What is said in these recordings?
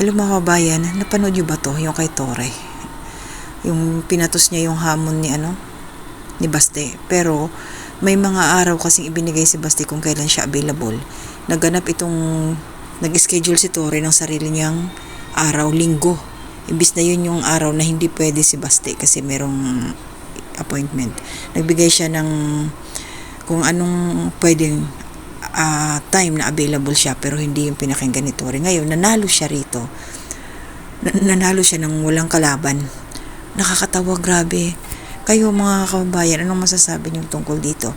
Hello mga kabayan, napanood niyo ba to? Yung kay Tore. Yung pinatos niya yung hamon ni Baste. Pero may mga araw kasing ibinigay si Baste kung kailan siya available. Nag-schedule si Tore ng sarili niyang araw, linggo. Imbis na yun yung araw na hindi pwede si Baste kasi merong appointment. Nagbigay siya ng kung anong pwedeng time na available siya, pero hindi yung pinakinggan ni Tore. Ngayon, nanalo siya rito. Nanalo siya ng walang kalaban. Nakakatawa, grabe. Kayo mga kababayan, anong masasabi niyo tungkol dito?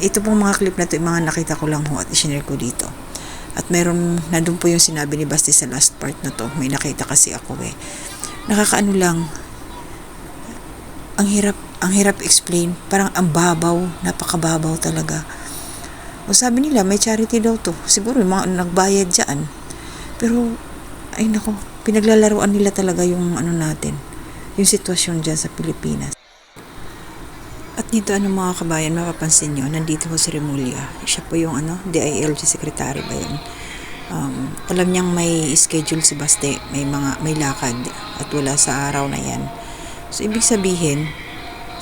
Ito pong mga clip na to, mga nakita ko lang ho at isinare ko dito. At nandun po yung sinabi ni Basti sa last part na to. May nakita kasi ako Nakakaano lang. Ang hirap explain. Parang ang babaw, napakababaw talaga. O sabi nila, may charity daw to. Siguro yung mga nagbayad dyan. Pero, ay nako, pinaglalaruan nila talaga yung natin. Yung sitwasyon dyan sa Pilipinas. At nito mga kabayan, mapapansin nyo, nandito ko si Remulla. Siya po yung DILG secretary ba yun. Alam niyang may schedule si Baste, may lakad at wala sa araw na yan. So, ibig sabihin,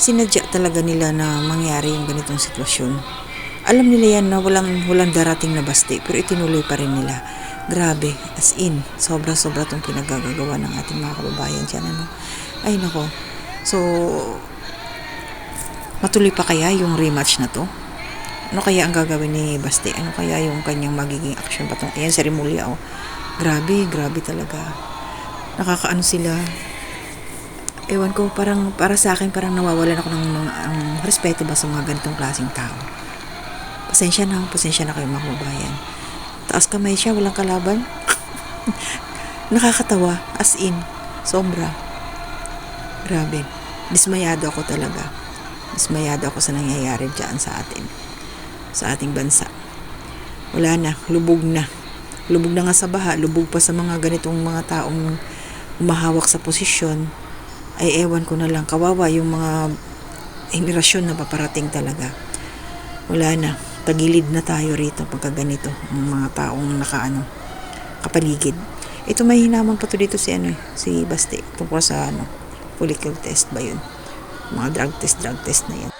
sinadya talaga nila na mangyari yung ganitong sitwasyon. Alam nila yan na walang darating na Baste, pero itinuloy pa rin nila. Grabe, as in, sobra-sobra itong pinagagagawa ng ating mga kababayan dyan. Ay nako. So, matuloy pa kaya yung rematch na to? Ano kaya ang gagawin ni Baste? Ano kaya yung kanyang magiging action patong? Ayan, si Remulla, Grabe talaga. Nakakaano sila. Ewan ko, para sa akin, parang nawawalan ako ng respeto ba sa mga ganitong klaseng tao. Pasensya na kayo mga kababayan. Taas kamay siya, walang kalaban. Nakakatawa, as in, sobra. Grabe. Dismayado ako talaga. Dismayado ako sa nangyayari dyan sa atin. Sa ating bansa. Wala na, lubog na. Lubog na nga sa baha, lubog pa sa mga ganitong mga taong umahawak sa posisyon. Ay ewan ko na lang, kawawa yung mga henerasyon na paparating talaga. Wala na. Tagilid na tayo rito pagka ganito ang mga taong kapaligid. Ito may hinaman pa to dito si Baste tungkol sa follicle test ba yun, mga drug test na yan.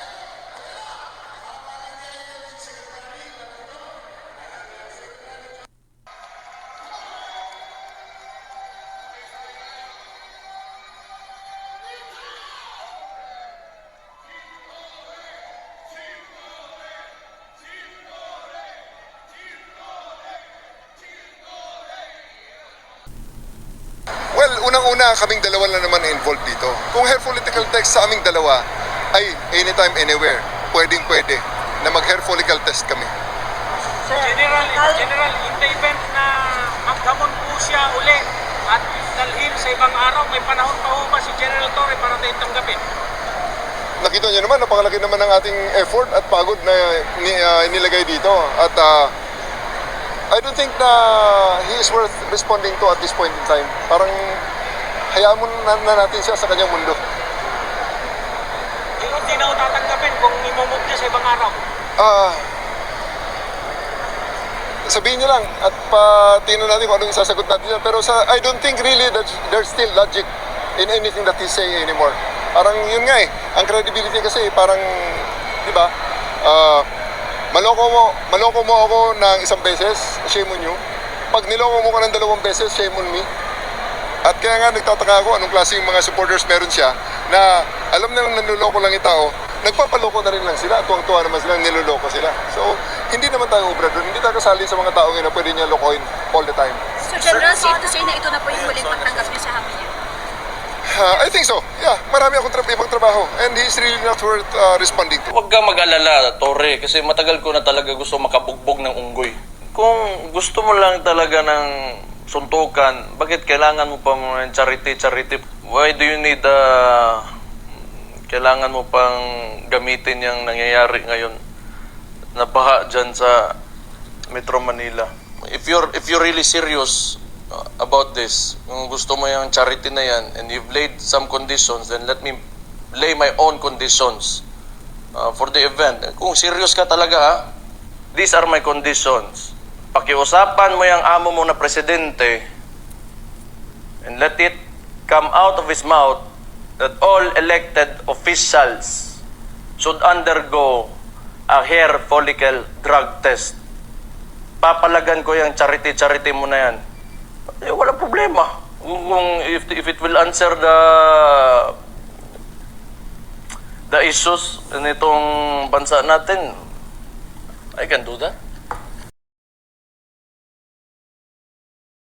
Well, unang-una, kaming dalawa lang naman involved dito. Kung hair follicle test sa aming dalawa, ay anytime, anywhere, pwedeng-pwede na mag-hair follicle test kami. General, in the event na maghamon po siya uli at dalhin sa ibang araw, may panahon pa ho ba si General Torre para tayo tanggapin? Nakita niyo naman, napakalaki naman ng ating effort at pagod na inilagay dito. At I don't think na he is worth responding to at this point in time. Parang hayaan mo na natin siya sa kanyang mundo. Hindi na ho tatanggapin kung imumove niya sa ibang araw. Sabihin niyo lang at tingnan natin kung anong isasagot natin yan. Pero I don't think really that there's still logic in anything that he's saying anymore. Parang yun nga ang credibility kasi parang, di ba, maloko mo ako ng isang beses, shame on you. Pag niloko mo ka ng 2 beses, shame on me. At kaya nga nagtataka ako anong klaseng mga supporters meron siya na alam na nanloloko lang yung tao, nagpapaloko na rin lang sila, tuwang-tuwa naman sila, niloloko sila. So, hindi naman tayo obra doon, hindi tayo kasali sa mga tao na pwede niya lokohin all the time. So General, safe to say na ito na po yung huling pagtanggap niya sa hamon niya? I think so. Yeah, marami akong ibang trabaho and he's really not worth responding to. Huwag kang mag-alala, Torre, kasi matagal ko na talaga gusto makabugbog ng unggoy. Kung gusto mo lang talaga ng suntukan, bakit kailangan mo pa ng charity? Why do you need kailangan mo pang gamitin yung nangyayari ngayon na baha dyan sa Metro Manila? If you're really serious about this, kung gusto mo yung charity na yan and you've laid some conditions, then let me lay my own conditions for the event. Kung serious ka talaga, these are my conditions. Pakiusapan mo yung amo mo na presidente and let it come out of his mouth that all elected officials should undergo a hair follicle drug test. Papalagan ko yung charity mo na yan. Eh, wala problema. Kung if it will answer the issues nitong bansa natin, I can do that.